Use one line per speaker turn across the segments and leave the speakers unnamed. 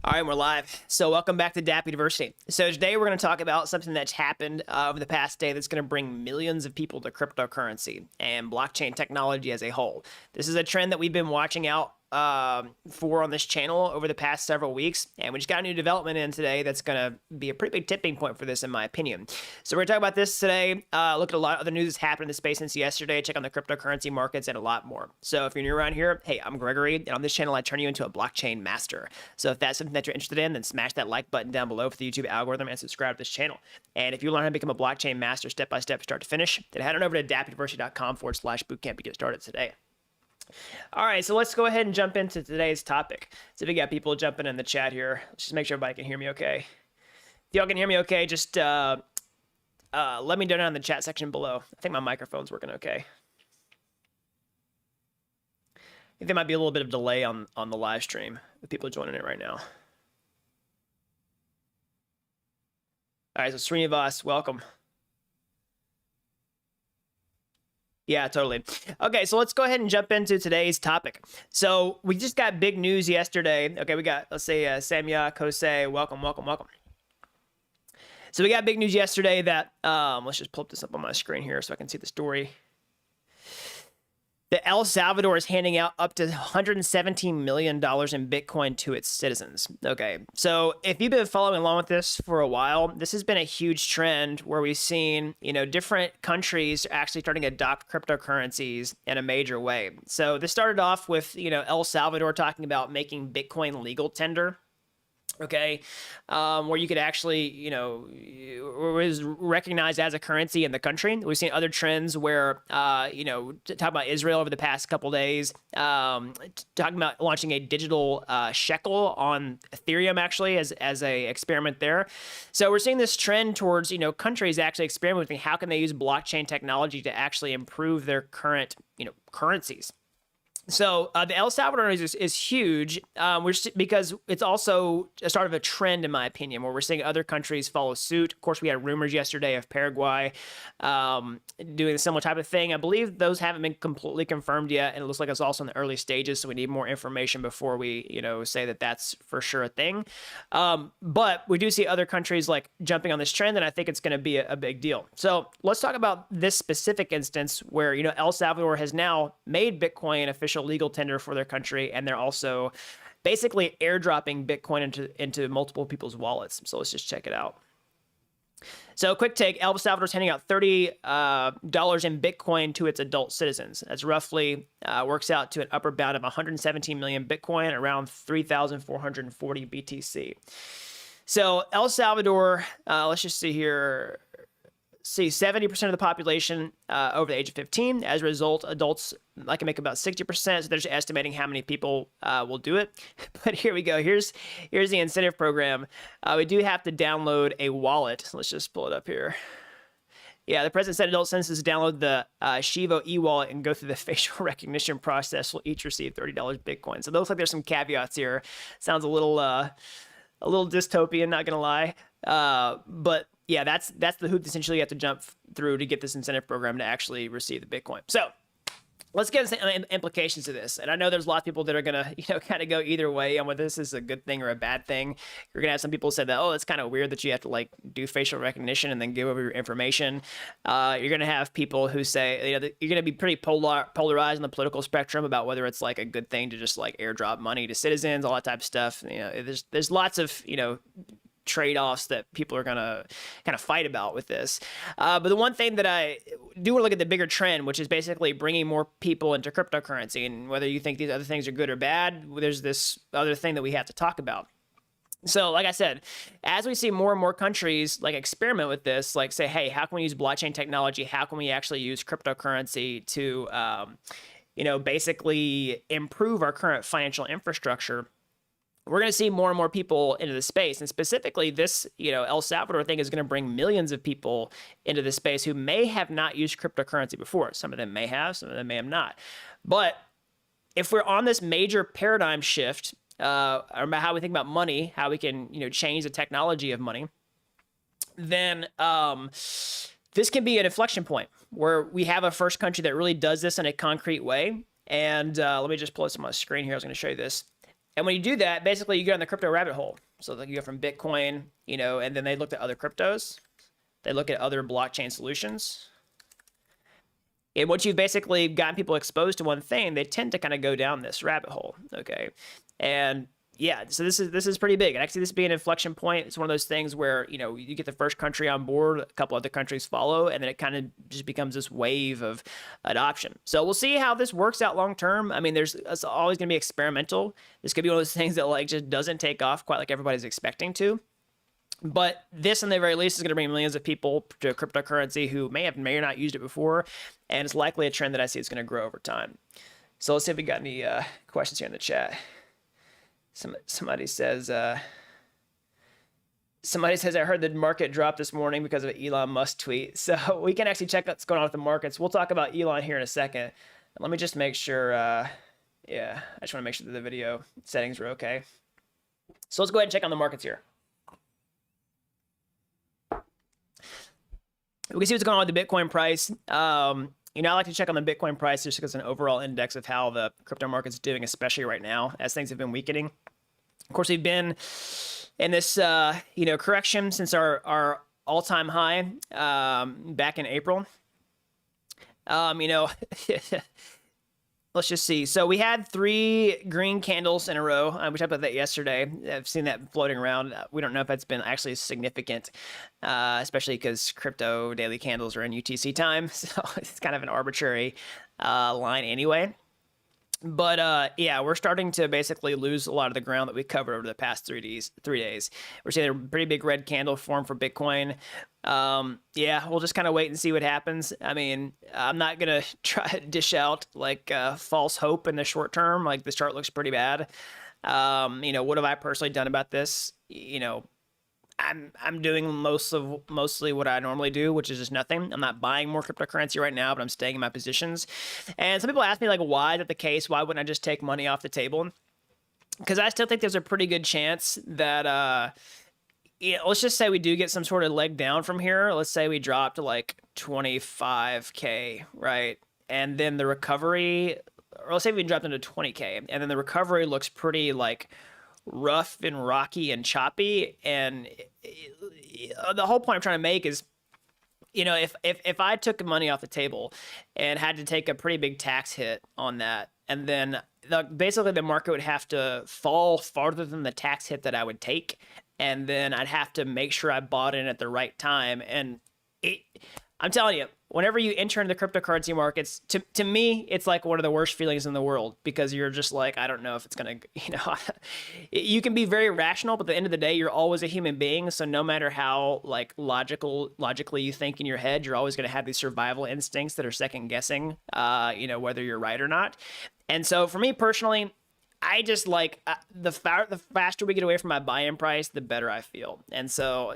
All right, we're live. So welcome back to Dapp University. So today we're going to talk about something that's happened over the past day that's going to bring millions of people to cryptocurrency and blockchain technology as a whole. This is a trend that we've been watching out for on this channel over the past several weeks, and we just got a new development in today that's going to be a pretty big tipping point for this, in my opinion. So we're going to talk about this today, look at a lot of other news that's happened in the space since yesterday, check on the cryptocurrency markets, and a lot more. So if you're new around here, hey, I'm Gregory, and on this channel I turn you into a blockchain master. So if that's something that you're interested in, then smash that like button down below for the YouTube algorithm and subscribe to this channel. And if you learn how to become a blockchain master step by step, start to finish, then head on over to dappuniversity.com/bootcamp to get started today. All right, so let's go ahead and jump into today's topic. So we got people jumping in the chat here. Let's just make sure everybody can hear me okay. If y'all can hear me okay, just let me know down in the chat section below. I think my microphone's working okay. I think there might be a little bit of delay on the live stream with people joining it right now. All right, so Srinivas, welcome. Yeah, totally. Okay, so let's go ahead and jump into today's topic. So we just got big news yesterday. Okay, we got, let's say, Samya, Kosei, welcome. So we got big news yesterday that, let's just pull up this up on my screen here so I can see the story. That El Salvador is handing out up to $117 million in Bitcoin to its citizens. Okay, so if you've been following along with this for a while, this has been a huge trend where we've seen, different countries actually starting to adopt cryptocurrencies in a major way. So this started off with, El Salvador talking about making Bitcoin legal tender. Okay, where you could actually, was recognized as a currency in the country. We've seen other trends where, talking about Israel over the past couple days, talking about launching a digital shekel on Ethereum, actually, as a experiment there. So we're seeing this trend towards, countries actually experimenting. How can they use blockchain technology to actually improve their current, currencies? So the El Salvador is huge because it's also a start of a trend, in my opinion, where we're seeing other countries follow suit. Of course, we had rumors yesterday of Paraguay doing a similar type of thing. I believe those haven't been completely confirmed yet, and it looks like it's also in the early stages, so we need more information before we, say that that's for sure a thing. But we do see other countries like jumping on this trend, and I think it's going to be a big deal. So let's talk about this specific instance where, El Salvador has now made Bitcoin official legal tender for their country, and they're also basically airdropping Bitcoin into multiple people's wallets. So let's just check it out. So quick take, El Salvador's handing out $30 in Bitcoin to its adult citizens. That's roughly, works out to an upper bound of 117 million Bitcoin, around 3,440 BTC. So El Salvador, let's just see here, 70% of the population over the age of 15. As a result, adults can make about 60%. So they're just estimating how many people will do it. But here we go. Here's the incentive program. We do have to download a wallet. So let's just pull it up here. Yeah, the president said adult citizens download the Shivo e-wallet and go through the facial recognition process will each receive $30 Bitcoin. So it looks like there's some caveats here. Sounds a little dystopian, not gonna lie. But yeah, that's the hoop essentially you have to jump through to get this incentive program to actually receive the Bitcoin. So let's get into implications of this. And I know there's a lot of people that are going to, kind of go either way on whether this is a good thing or a bad thing. You're going to have some people say that, oh, it's kind of weird that you have to do facial recognition and then give over your information. You're going to have people who say, you're going to be pretty polarized on the political spectrum about whether it's a good thing to just airdrop money to citizens, all that type of stuff. There's lots of, trade-offs that people are going to kind of fight about with this. But the one thing that I do want to look at the bigger trend, which is basically bringing more people into cryptocurrency, and whether you think these other things are good or bad, there's this other thing that we have to talk about. So like I said, as we see more and more countries experiment with this, say, hey, how can we use blockchain technology? How can we actually use cryptocurrency to, basically improve our current financial infrastructure? We're going to see more and more people into the space. And specifically this, El Salvador thing is going to bring millions of people into the space who may have not used cryptocurrency before. Some of them may have, some of them may have not. But if we're on this major paradigm shift about how we think about money, how we can, change the technology of money, then this can be an inflection point where we have a first country that really does this in a concrete way. And let me just pull this on my screen here. I was going to show you this. And when you do that, basically you get on the crypto rabbit hole. So like you go from Bitcoin, and then they looked at other cryptos. They look at other blockchain solutions. And once you've basically gotten people exposed to one thing, they tend to kind of go down this rabbit hole. Okay. And yeah, so this is pretty big. And actually this being an inflection point, it's one of those things where, you get the first country on board, a couple other countries follow, and then it kind of just becomes this wave of adoption. So we'll see how this works out long term. I mean, it's always going to be experimental. This could be one of those things that like just doesn't take off quite like everybody's expecting to. But this, in the very least, is going to bring millions of people to cryptocurrency who may or not used it before, and it's likely a trend that I see is going to grow over time. So let's see if we got any questions here in the chat. Somebody says, I heard the market drop this morning because of an Elon Musk tweet. So we can actually check what's going on with the markets. We'll talk about Elon here in a second. Let me just make sure, I just want to make sure that the video settings are okay. So let's go ahead and check on the markets here. We can see what's going on with the Bitcoin price. I like to check on the Bitcoin price just because it's an overall index of how the crypto market's doing, especially right now, as things have been weakening. Of course, we've been in this, correction since our all-time high back in April. Let's just see. So we had 3 green candles in a row. We talked about that yesterday. I've seen that floating around. We don't know if that's been actually significant, especially because crypto daily candles are in UTC time. So it's kind of an arbitrary line anyway. But we're starting to basically lose a lot of the ground that we covered over the past 3 days. We're seeing a pretty big red candle form for Bitcoin. We'll just kind of wait and see what happens. I mean, I'm not going to try to dish out like false hope in the short term. Like this chart looks pretty bad. What have I personally done about this? I'm doing mostly what I normally do, which is just nothing. I'm not buying more cryptocurrency right now, but I'm staying in my positions. And some people ask me like, why is that the case? Why wouldn't I just take money off the table? Because I still think there's a pretty good chance that, let's just say we do get some sort of leg down from here. Let's say we drop to like 25K, right? And then the recovery, or let's say we drop into 20K, and then the recovery looks pretty like rough and rocky and choppy. And the whole point I'm trying to make is, if I took money off the table and had to take a pretty big tax hit on that, and then basically the market would have to fall farther than the tax hit that I would take, and then I'd have to make sure I bought in at the right time. And I'm telling you, whenever you enter into the cryptocurrency markets, to me, it's like one of the worst feelings in the world, because you're just like, I don't know if it's going to, you can be very rational, but at the end of the day, you're always a human being. So no matter how like logically you think in your head, you're always going to have these survival instincts that are second guessing, whether you're right or not. And so for me personally, I just like the faster we get away from my buy-in price, the better I feel. And so,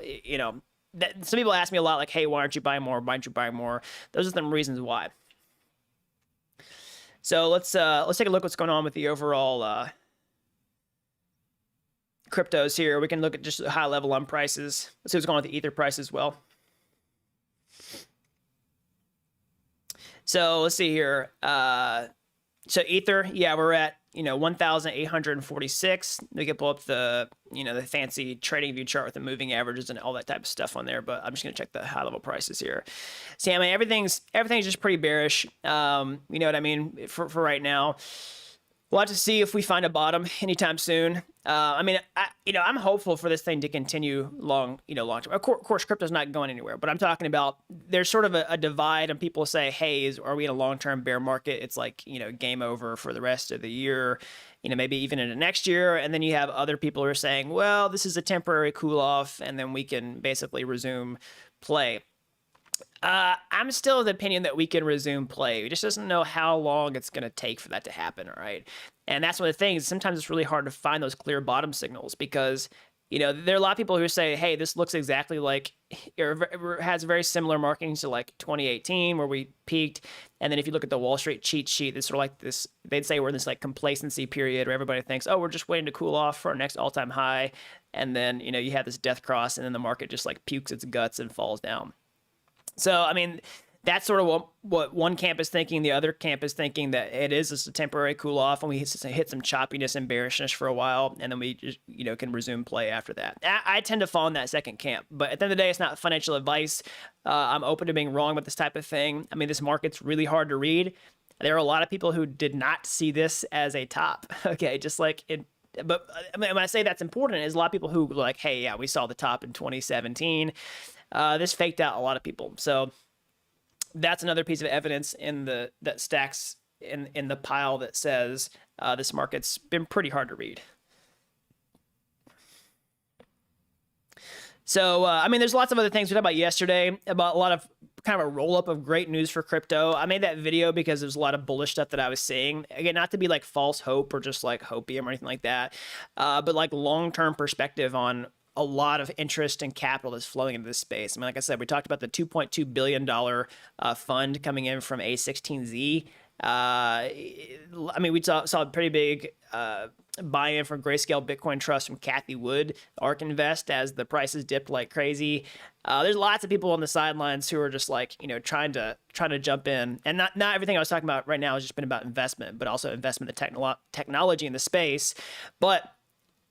some people ask me a lot like, hey, why aren't you buying more? Why aren't you buying more? Those are some reasons why. So let's take a look what's going on with the overall cryptos here. We can look at just a high level on prices. Let's see what's going on with the Ether price as well. So let's see here. So Ether, we're at 1,846. We can pull up the the fancy trading view chart with the moving averages and all that type of stuff on there, but I'm just gonna check the high level prices here. See, I mean, everything's just pretty bearish. You know what I mean, for right now. We'll have to see if we find a bottom anytime soon. I'm hopeful for this thing to continue long term. Of course, crypto's not going anywhere, but I'm talking about there's sort of a divide, and people say, hey, are we in a long-term bear market? It's like, game over for the rest of the year, maybe even into next year. And then you have other people who are saying, well, this is a temporary cool off, and then we can basically resume play. I'm still of the opinion that we can resume play. We just doesn't know how long it's going to take for that to happen, all right? And that's one of the things. Sometimes it's really hard to find those clear bottom signals because, there are a lot of people who say, hey, this looks exactly like, it has very similar markings to like 2018 where we peaked. And then if you look at the Wall Street cheat sheet, it's sort of like this, they'd say we're in this like complacency period where everybody thinks, oh, we're just waiting to cool off for our next all-time high. And then, you have this death cross, and then the market just like pukes its guts and falls down. So, I mean, that's sort of what one camp is thinking. The other camp is thinking that it is just a temporary cool off, and we hit some choppiness and bearishness for a while, and then we just, can resume play after that. I tend to fall in that second camp, but at the end of the day, it's not financial advice. I'm open to being wrong with this type of thing. I mean, this market's really hard to read. There are a lot of people who did not see this as a top. Okay, just like it. But when I say that's important, is a lot of people who were like, hey, yeah, we saw the top in 2017. This faked out a lot of people. So that's another piece of evidence that stacks in the pile that says this market's been pretty hard to read. So, I mean, there's lots of other things we talked about yesterday, about a lot of kind of a roll-up of great news for crypto. I made that video because there's a lot of bullish stuff that I was seeing. Again, not to be like false hope or just like hopium or anything like that, but like long-term perspective on a lot of interest and capital that's flowing into this space. I mean, like I said, we talked about the $2.2 billion fund coming in from A16Z. I mean, we saw a pretty big buy-in from Grayscale Bitcoin Trust from Kathy Wood, ARK Invest, as the prices dipped like crazy. There's lots of people on the sidelines who are just like, trying to jump in. And not everything I was talking about right now has just been about investment, but also investment in technology in the space. But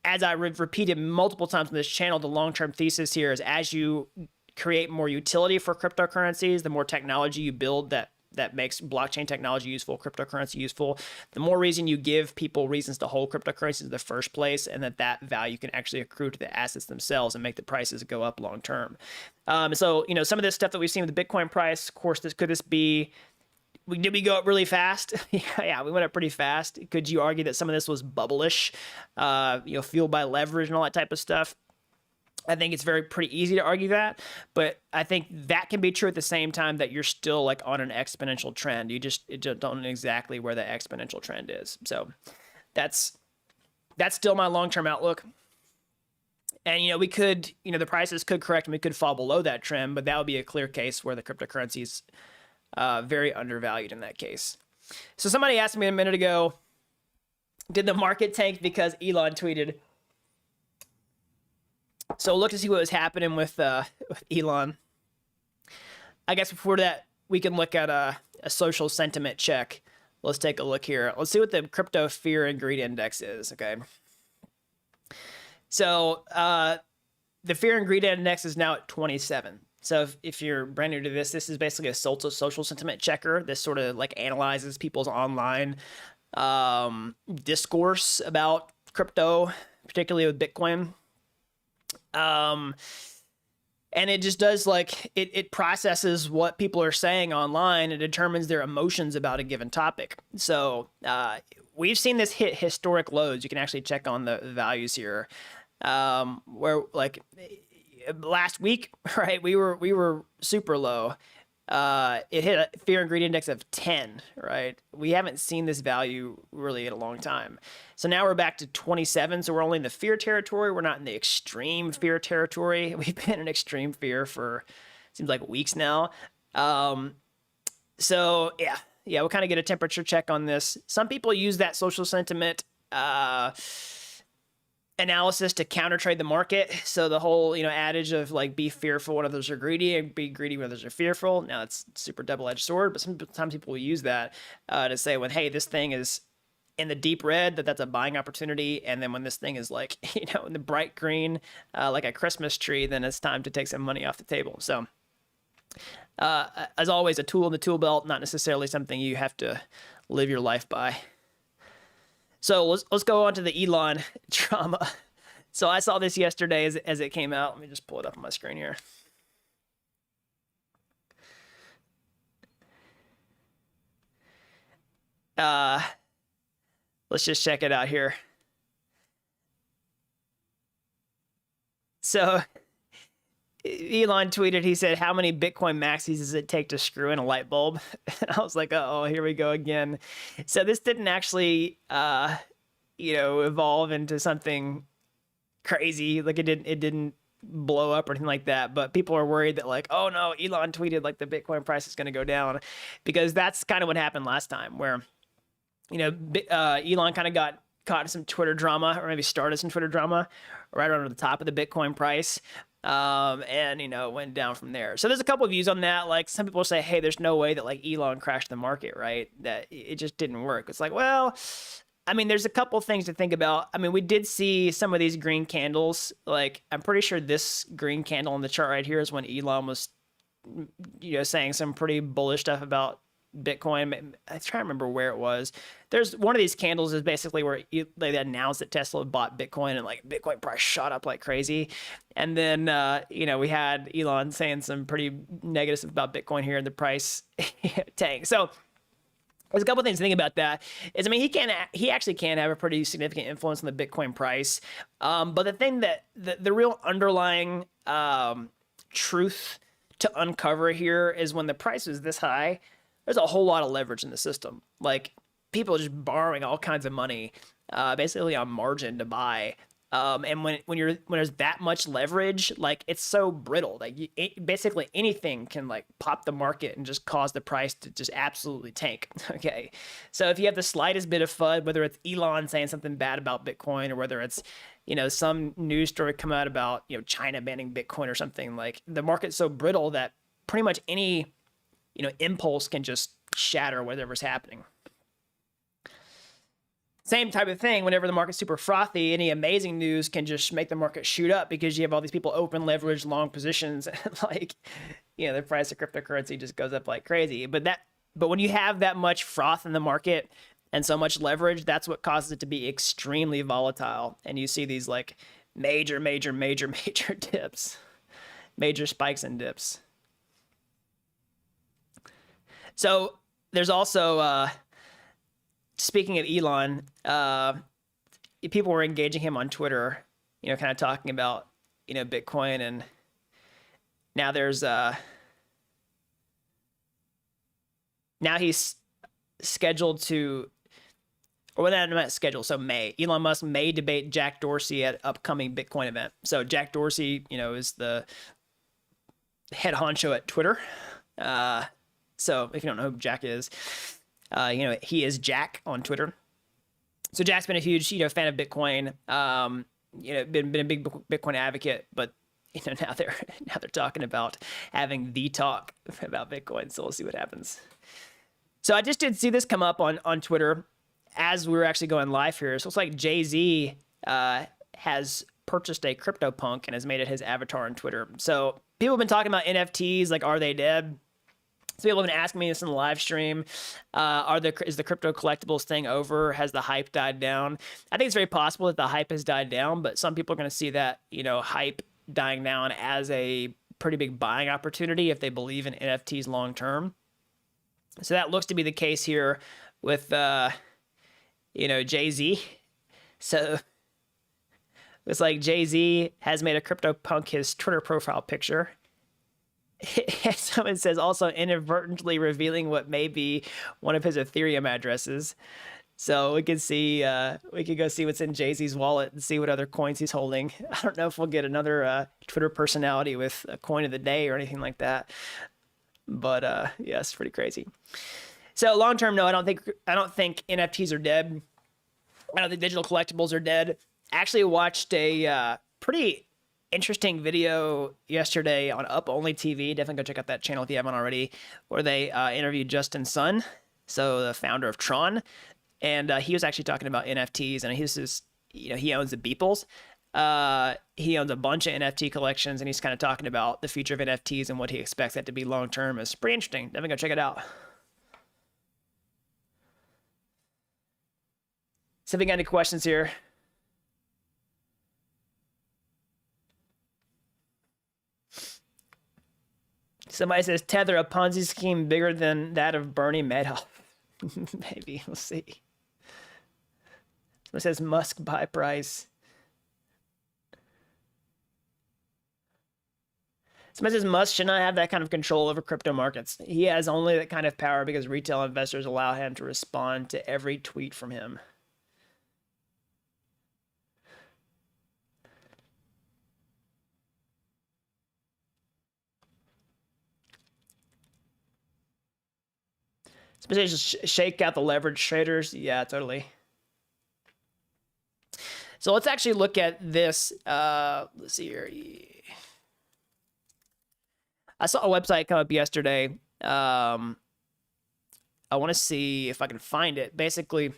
as I repeated multiple times on this channel, the long-term thesis here is as you create more utility for cryptocurrencies, the more technology you build that makes blockchain technology useful, cryptocurrency useful, the more reason you give people reasons to hold cryptocurrencies in the first place, and that value can actually accrue to the assets themselves and make the prices go up long term. So, some of this stuff that we've seen with the Bitcoin price, of course, could this be, did we go up really fast? Yeah, we went up pretty fast. Could you argue that some of this was bubblish, fueled by leverage and all that type of stuff? I think it's pretty easy to argue that, but I think that can be true at the same time that you're still like on an exponential trend. You just don't know exactly where the exponential trend is. So that's still my long-term outlook. And, we could, the prices could correct and we could fall below that trend, but that would be a clear case where the cryptocurrency is very undervalued in that case. So somebody asked me a minute ago, did the market tank because Elon tweeted? So look to see what was happening with Elon. I guess before that, we can look at a social sentiment check. Let's take a look here. Let's see what the crypto fear and greed index is, okay? So the fear and greed index is now at 27. So if you're brand new to this is basically a social sentiment checker. This sort of like analyzes people's online discourse about crypto, particularly with Bitcoin. And it just does like, it processes what people are saying online and determines their emotions about a given topic. So, we've seen this hit historic lows. You can actually check on the values here. Where like last week, right, we were super low. It hit a fear and greed index of 10, right? We haven't seen this value really in a long time. So now we're back to 27. So we're only in the fear territory. We're not in the extreme fear territory. We've been in extreme fear for, seems like weeks now. So yeah, we'll kind of get a temperature check on this. Some people use that social sentiment, analysis to counter trade the market. So the whole, adage of like be fearful when others are greedy and be greedy when others are fearful. Now it's super double-edged sword, but sometimes people will use that to say when, hey, this thing is in the deep red, that's a buying opportunity. And then when this thing is like, in the bright green, like a Christmas tree, then it's time to take some money off the table. So as always, a tool in the tool belt, not necessarily something you have to live your life by. So let's go on to the Elon drama. So I saw this yesterday as it came out. Let me just pull it up on my screen here. Let's just check it out here. So Elon tweeted, he said, how many Bitcoin maxis does it take to screw in a light bulb? And I was like, oh, here we go again. So this didn't actually, evolve into something crazy. Like it didn't blow up or anything like that. But people are worried that like, oh no, Elon tweeted like the Bitcoin price is going to go down, because that's kind of what happened last time where, Elon kind of got caught in some Twitter drama, or maybe started some Twitter drama right around the top of the Bitcoin price. And it went down from there. So there's a couple of views on that. Like some people say, hey, there's no way that like Elon crashed the market, right? That it just didn't work. It's like, well, I mean, there's a couple things to think about. I mean, we did see some of these green candles. Like I'm pretty sure this green candle on the chart right here is when Elon was, saying some pretty bullish stuff about Bitcoin. I try to remember where it was. There's one of these candles is basically where they announced that Tesla bought Bitcoin and like Bitcoin price shot up like crazy. And then, we had Elon saying some pretty negative stuff about Bitcoin here and the price tanked. So there's a couple things to think about that. I mean, he actually can have a pretty significant influence on the Bitcoin price. But the thing that the real underlying truth to uncover here is when the price is this high, there's a whole lot of leverage in the system. Like people are just borrowing all kinds of money, basically on margin to buy. And when there's that much leverage, like it's so brittle. Like basically anything can like pop the market and just cause the price to just absolutely tank. Okay, so if you have the slightest bit of FUD, whether it's Elon saying something bad about Bitcoin or whether it's some news story come out about China banning Bitcoin or something, like the market's so brittle that pretty much any impulse can just shatter whatever's happening. Same type of thing whenever the market's super frothy, any amazing news can just make the market shoot up because you have all these people open leverage long positions and like the price of cryptocurrency just goes up like crazy. But when you have that much froth in the market and so much leverage, that's what causes it to be extremely volatile. And you see these like major dips, major spikes and dips. So there's also speaking of Elon, people were engaging him on Twitter, kind of talking about, Bitcoin. And now there's, now he's scheduled to, or not scheduled, so Elon Musk may debate Jack Dorsey at upcoming Bitcoin event. So Jack Dorsey, is the head honcho at Twitter. So if you don't know who Jack is, he is Jack on Twitter. So Jack's been a huge, fan of Bitcoin. Been a big Bitcoin advocate, but now they're talking about having the talk about Bitcoin. So we'll see what happens. So I just did see this come up on Twitter as we were actually going live here. So it's like Jay-Z has purchased a CryptoPunk and has made it his avatar on Twitter. So people have been talking about NFTs, like are they dead? So people have been asking me this in the live stream. Is the crypto collectibles thing over? Has the hype died down? I think it's very possible that the hype has died down, but some people are going to see that, hype dying down as a pretty big buying opportunity if they believe in NFTs long term. So that looks to be the case here with, Jay-Z. So it's like Jay-Z has made a CryptoPunk his Twitter profile picture. Someone says also inadvertently revealing what may be one of his Ethereum addresses. So we can see, we could go see what's in Jay-Z's wallet and see what other coins he's holding. I don't know if we'll get another Twitter personality with a coin of the day or anything like that. But yeah, it's pretty crazy. So long term, no, I don't think NFTs are dead. I don't think digital collectibles are dead. I actually watched a pretty interesting video yesterday on Up Only TV. Definitely go check out that channel if you haven't already, where they interviewed Justin Sun, so the founder of Tron, and he was actually talking about NFTs, and he owns the Beeples. He owns a bunch of NFT collections, and he's kind of talking about the future of NFTs and what he expects that to be long term. It's pretty interesting. Definitely go check it out. So if you got any questions here. Somebody says Tether, a Ponzi scheme bigger than that of Bernie Madoff. Maybe, we'll see. Someone says Musk buy price. Somebody says Musk should not have that kind of control over crypto markets. He has only that kind of power because retail investors allow him to respond to every tweet from him. Somebody says shake out the leverage traders. Yeah, totally. So let's actually look at this. Let's see here. I saw a website come up yesterday. I want to see if I can find it. Basically,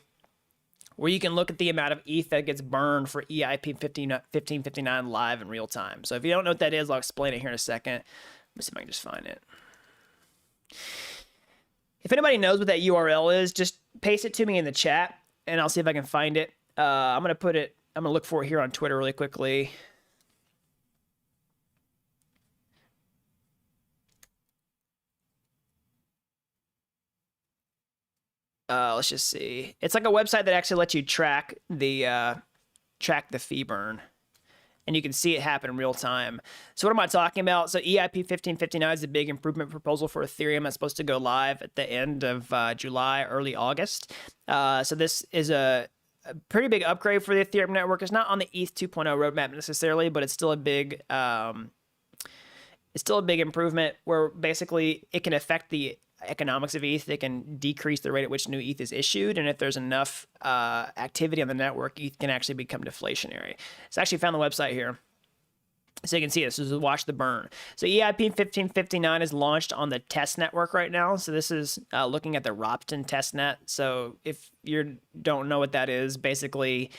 where you can look at the amount of ETH that gets burned for EIP 1559 live in real time. So if you don't know what that is, I'll explain it here in a second. Let me see if I can just find it. If anybody knows what that URL is, just paste it to me in the chat, and I'll see if I can find it. I'm gonna look for it here on Twitter really quickly. Let's just see. It's like a website that actually lets you track the fee burn, and you can see it happen in real time. So what am I talking about? So EIP 1559 is a big improvement proposal for Ethereum that's supposed to go live at the end of July, early August. So this is a pretty big upgrade for the Ethereum network. It's not on the ETH 2.0 roadmap necessarily, but it's still a big improvement where basically it can affect the economics of ETH. It can decrease the rate at which new ETH is issued, and if there's enough activity on the network, ETH can actually become deflationary. So I actually found the website here, so you can see this. This is watch the burn. So EIP 1559 is launched on the test network right now. So this is looking at the Ropsten testnet. So if you don't know what that is, basically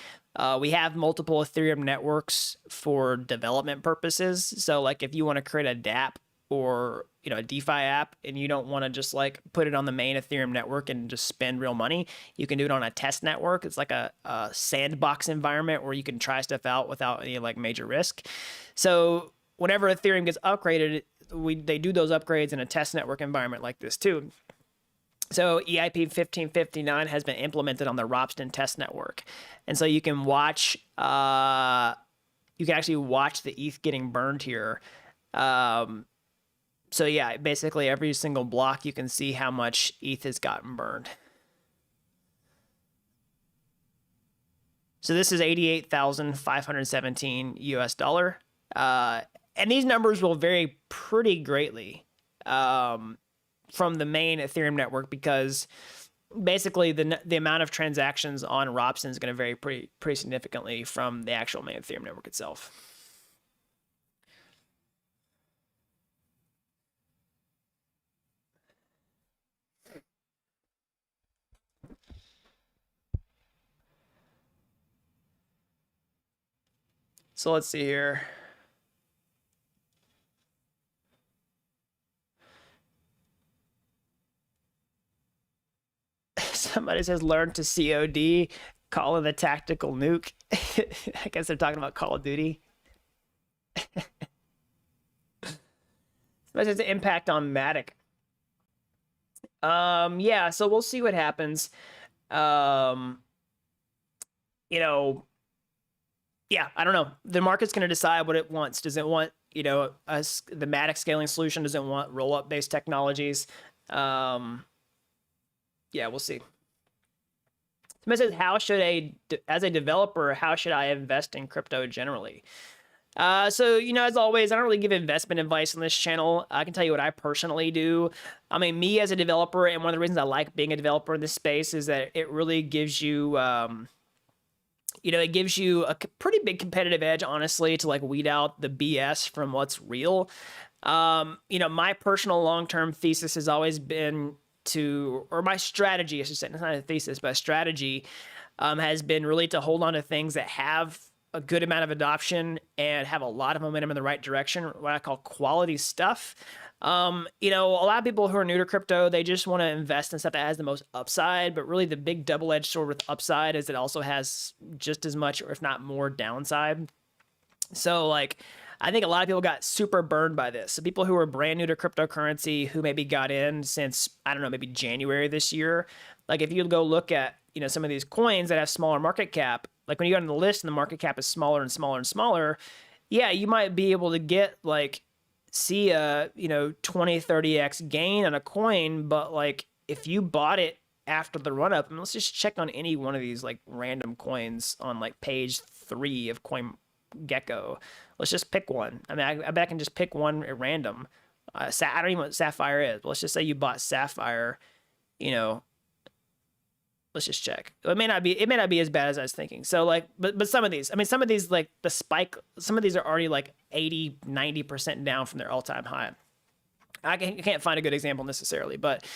we have multiple Ethereum networks for development purposes. So like if you want to create a Dapp or a DeFi app and you don't want to just like put it on the main Ethereum network and just spend real money, you can do it on a test network. It's like a sandbox environment where you can try stuff out without any like major risk. So whenever Ethereum gets upgraded, they do those upgrades in a test network environment like this too. So EIP 1559 has been implemented on the Ropsten test network, and so you can watch. You can actually watch the ETH getting burned here. So yeah, basically every single block you can see how much ETH has gotten burned. So this is 88,517 US dollar. And these numbers will vary pretty greatly from the main Ethereum network because basically the amount of transactions on Ropsten is going to vary pretty significantly from the actual main Ethereum network itself. So let's see here. Somebody says learn to COD, call it a tactical nuke. I guess they're talking about Call of Duty. Somebody says the impact on Matic. Yeah, so we'll see what happens. Yeah, I don't know. The market's going to decide what it wants. Does it want, the Matic scaling solution? Does it want roll-up based technologies? Yeah, we'll see. Somebody says, as a developer, how should I invest in crypto generally? So, as always, I don't really give investment advice on this channel. I can tell you what I personally do. I mean, me as a developer, and one of the reasons I like being a developer in this space is that it really gives you, it gives you a pretty big competitive edge, honestly, to like weed out the BS from what's real. My personal long-term thesis has always been or my strategy, I should say, it's not a thesis, but a strategy has been really to hold on to things that have a good amount of adoption and have a lot of momentum in the right direction, what I call quality stuff. A lot of people who are new to crypto, they just want to invest in stuff that has the most upside, but really the big double-edged sword with upside is it also has just as much, or if not more, downside. So like, I think a lot of people got super burned by this. So people who are brand new to cryptocurrency, who maybe got in since, I don't know, maybe January this year, like if you go look at, some of these coins that have smaller market cap, like when you go on the list and the market cap is smaller and smaller and smaller, yeah, you might be able to get see a 20-30x gain on a coin, but like if you bought it after the run up, let's just check on any one of these like random coins on like page 3 of CoinGecko. Let's just pick one. I mean, I bet I can just pick one at random. I don't even know what Sapphire is, but let's just say you bought Sapphire. Let's just check. It may not be as bad as I was thinking. So like, but some of these, like the spike, some of these are already like 80-90% down from their all-time high. can't find a good example necessarily, but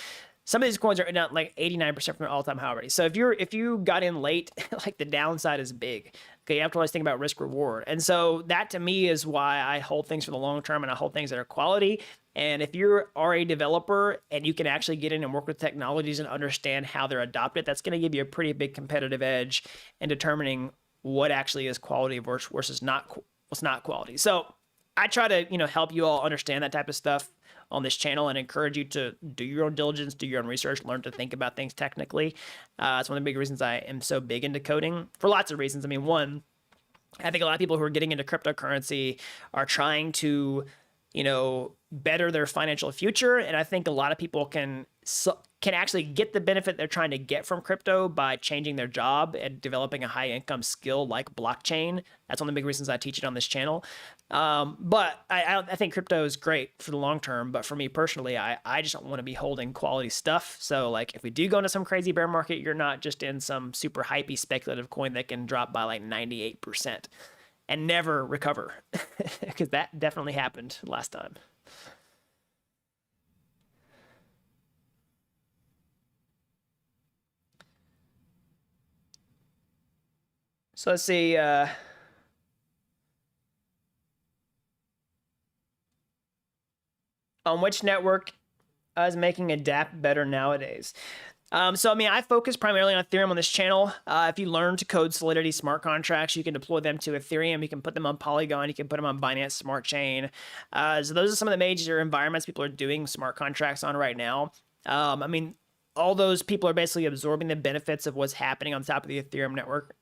some of these coins are not like 89% from their all-time high already. So if you got in late, like the downside is big. Okay, you have to always think about risk reward. And so that to me is why I hold things for the long term and I hold things that are quality. And if you are a developer and you can actually get in and work with technologies and understand how they're adopted, that's going to give you a pretty big competitive edge in determining what actually is quality versus what's not quality. So I try to, help you all understand that type of stuff on this channel and encourage you to do your own diligence, do your own research, learn to think about things technically. It's one of the big reasons I am so big into coding for lots of reasons. I mean, one, I think a lot of people who are getting into cryptocurrency are trying to, better their financial future. And I think a lot of people can actually get the benefit they're trying to get from crypto by changing their job and developing a high income skill like blockchain. That's one of the big reasons I teach it on this channel. But I think crypto is great for the long term. But for me personally, I just don't want to be holding quality stuff. So like if we do go into some crazy bear market, you're not just in some super hypey speculative coin that can drop by like 98% and never recover, because that definitely happened last time. So let's see. On which network is making a Dapp better nowadays? So, I mean, I focus primarily on Ethereum on this channel. If you learn to code Solidity smart contracts, you can deploy them to Ethereum. You can put them on Polygon. You can put them on Binance Smart Chain. So those are some of the major environments people are doing smart contracts on right now. I mean, all those people are basically absorbing the benefits of what's happening on top of the Ethereum network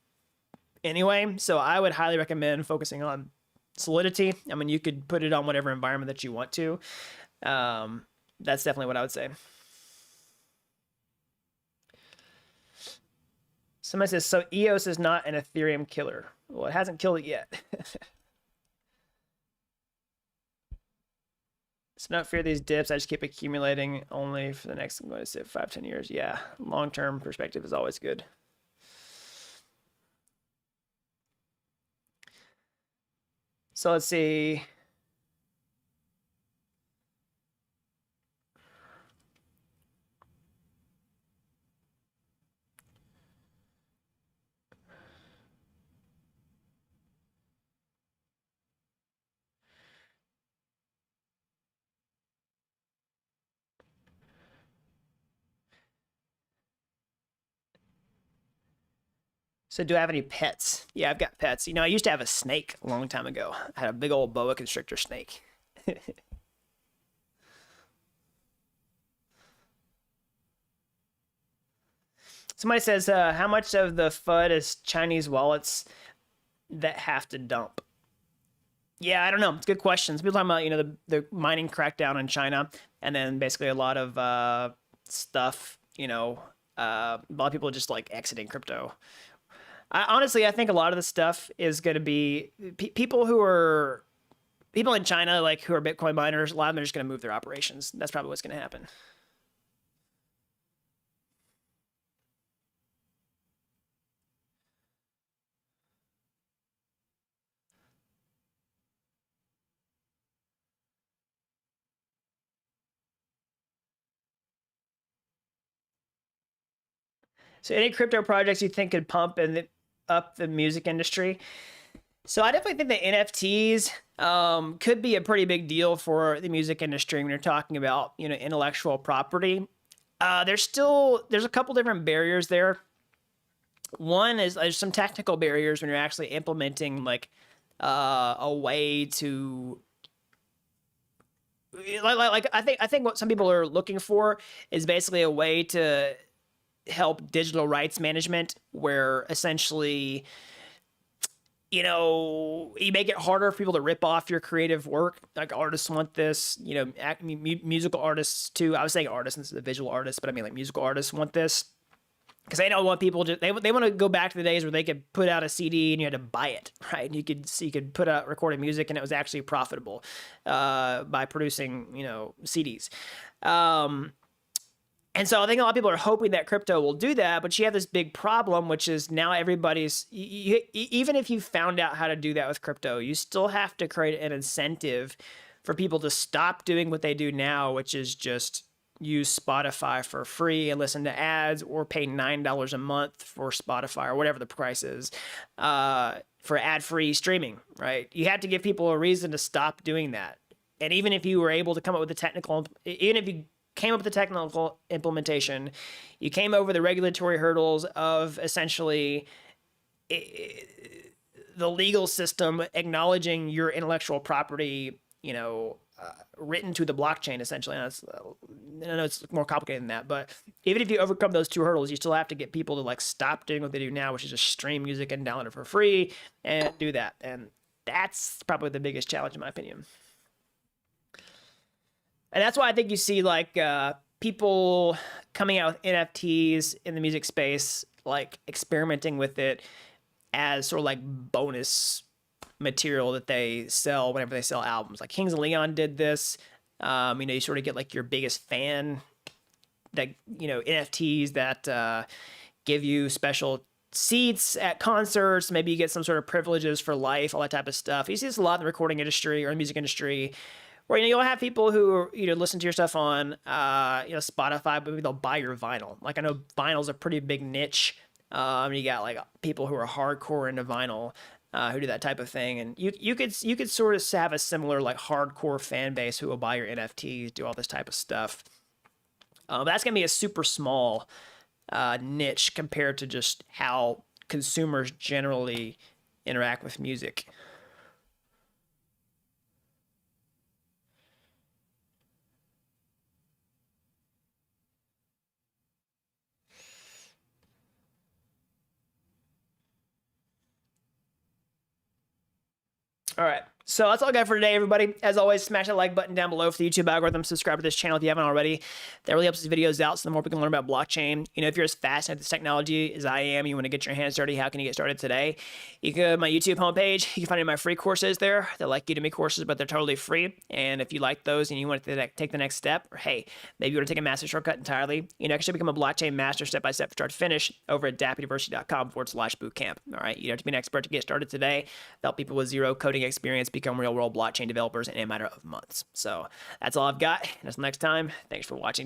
anyway. So I would highly recommend focusing on Solidity. I mean, you could put it on whatever environment that you want to. That's definitely what I would say. Somebody says, so EOS is not an Ethereum killer. Well, it hasn't killed it yet. So don't fear these dips. I just keep accumulating only for the next, I'm going to say 5-10 years. Yeah, long-term perspective is always good. So let's see. So do I have any pets? Yeah, I've got pets. I used to have a snake a long time ago. I had a big old boa constrictor snake. Somebody says, how much of the FUD is Chinese wallets that have to dump? Yeah, I don't know. It's a good question. People talking about, the mining crackdown in China, and then basically a lot of stuff, a lot of people just like exiting crypto. Honestly, I think a lot of the stuff is going to be people in China, like who are Bitcoin miners. A lot of them are just going to move their operations. That's probably what's going to happen. So any crypto projects you think could pump up the music industry? So I definitely think the NFTs could be a pretty big deal for the music industry when you're talking about, intellectual property. There's a couple different barriers there. One is there's some technical barriers when you're actually implementing like a way to like I think what some people are looking for is basically a way to help digital rights management, where essentially, you make it harder for people to rip off your creative work. Like artists want this, musical artists too. I was saying artists, this is a visual artist, but I mean like musical artists want this because they don't want people to, they want to go back to the days where they could put out a CD and you had to buy it, right? And you could put out recorded music and it was actually profitable by producing, CDs. And so I think a lot of people are hoping that crypto will do that, but you have this big problem, which is now everybody's, even if you found out how to do that with crypto, you still have to create an incentive for people to stop doing what they do now, which is just use Spotify for free and listen to ads, or pay $9 a month for Spotify or whatever the price is, for ad-free streaming, right? You have to give people a reason to stop doing that. And even if you were able to come up with even if you came up with the technical implementation, you came over the regulatory hurdles of essentially the legal system acknowledging your intellectual property, written to the blockchain, essentially. And I know it's more complicated than that, but even if you overcome those two hurdles, you still have to get people to like stop doing what they do now, which is just stream music and download it for free and do that. And that's probably the biggest challenge in my opinion. And that's why I think you see like people coming out with NFTs in the music space, like experimenting with it as sort of like bonus material that they sell whenever they sell albums. Like Kings of Leon did this. You sort of get like your biggest fan, that NFTs that give you special seats at concerts. Maybe you get some sort of privileges for life, all that type of stuff. You see this a lot in the recording industry or in the music industry, where you'll have people who listen to your stuff on Spotify, but maybe they'll buy your vinyl. Like I know vinyl's a pretty big niche. You got like people who are hardcore into vinyl, who do that type of thing, and you could sort of have a similar like hardcore fan base who will buy your NFTs, do all this type of stuff. But that's gonna be a super small niche compared to just how consumers generally interact with music. All right. So that's all I got for today, everybody. As always, smash that like button down below for the YouTube algorithm. Subscribe to this channel if you haven't already. That really helps these videos out, so the more we can learn about blockchain. If you're as fascinated with this technology as I am, you want to get your hands dirty, how can you get started today? You can go to my YouTube homepage. You can find any of my free courses there. They're like Udemy courses, but they're totally free. And if you like those and you want to take the next step, or hey, maybe you want to take a master shortcut entirely, you can actually become a blockchain master step-by-step from start to finish over at dappuniversity.com/bootcamp. All right. You don't have to be an expert to get started today. Help people with zero coding experience become real-world blockchain developers in a matter of months. So that's all I've got. And until next time, thanks for watching.